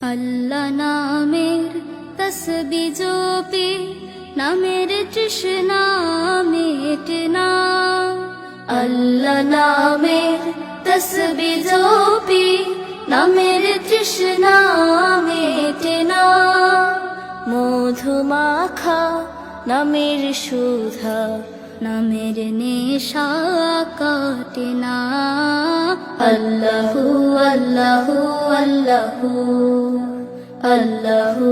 আল্লাহ নামের তসবি জপে নামের তৃষ্ণা মেটে না। আল্লাহ নামের তসবি জপে নামের তৃষ্ণা মেটে না। মধু মাখা নামের সুধা নামের নেশা কাটে না। আল্লাহু আল্লাহু আল্লাহু আল্লাহু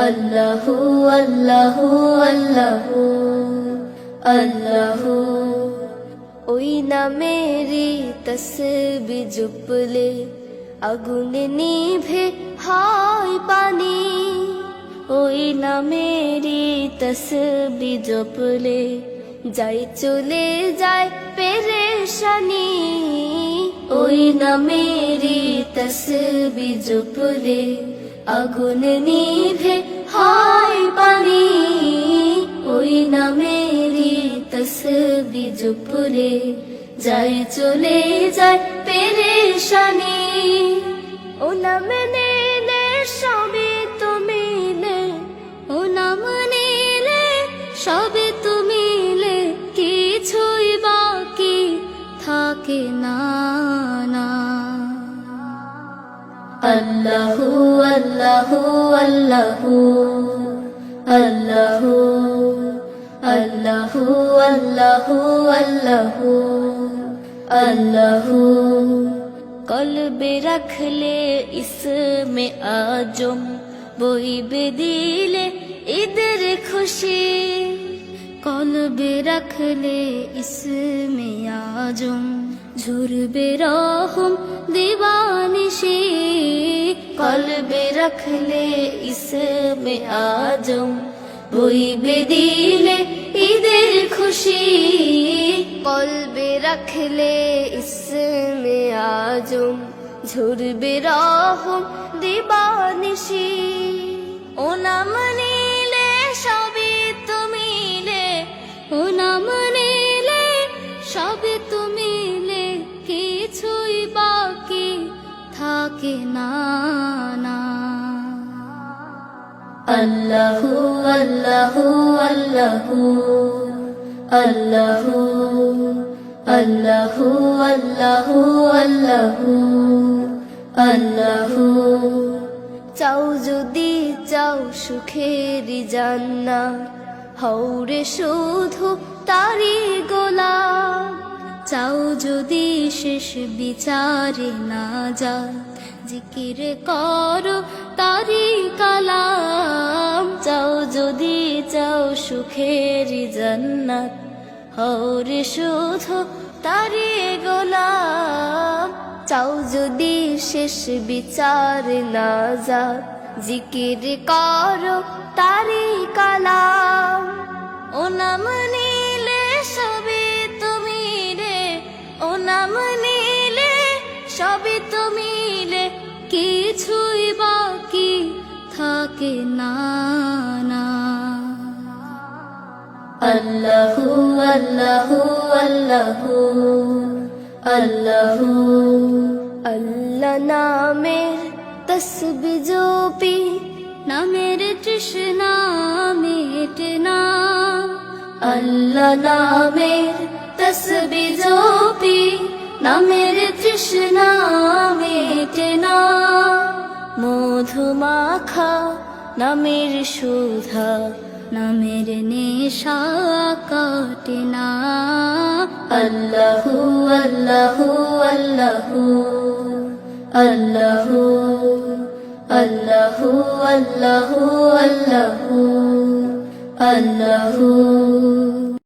আল্লাহু আল্লাহু আল্লাহু আল্লাহু। ওই নামেরই তসবি জপলে আগুন নিভে হয় পানি। ওই নামেরই তসবি জপলে যাই চলে যায় পেরেশানি। ওই নামেরই তসবি জপলে আগুন নিভে হয় পানি। ওই নামেরই তসবি জপলে যাই চলে যায় পেরেশানি। ও নাম নিলে সবই তো মিলে, ও নাম নিলে সবে তুমি মিলে, কিছুই বাকি থাকে না না। আল্লাহু আল্লাহু আল্লাহু আল্লাহু আল্লাহু আল্লাহু আল্লাহু আল্লাহু। কলবে রাখলে ইসমে আজম বইবে দিলে ঈদের খুশি। কলবে রাখলে ইসমে আজম ঝরবে রহম দিবানিশি। কলবে রাখলে ইসমে আজম বইবে দিলে ঈদের খুশি। কলবে রাখলে ইসমে আজম ঝরবে রহম দিবানিশি। ও নাম নিলে সবই তো মিলে, ও নাম নিলে সবে তুমি মিলে, কিছুই বাকি থাকে না না। আল্লাহু আল্লাহু আল্লাহু আল্লাহু আল্লাহু আল্লাহু আল্লাহু আল্লাহু। চাও যদি চাও সুখের জান্নাত, হৌরে শুধু তারি গোলাম। চাও যদি শেষ বিচারে না যায়, জিকির করো তারি কালাম। চাও যদি চাও সুখের জান্নাত, হৌরে শুধু তারি গোলাম। চাও যদি শেষ বিচার না যায়, জিকির করো তারি কালাম। ও নাম নিলে সবে তুমি মিলে, ও নাম নিলে সবে তুমি মিলে, কিছুই বাকি থাকে না না। আল্লাহু আল্লাহু আল্লাহু আল্লাহু। আল্লাহ নামের তসবি জপি নামের তৃষ্ণা মেটে না। আল্লাহ নামের তসবি জপি নামের তৃষ্ণা মেটে না। মধু মাখা নামের সুধা নামের নেশা কাটে না। আল্লাহু আল্লাহু আল্লাহু আল্লাহু আল্লাহু আল্লাহু আল্লাহু আল্লাহু।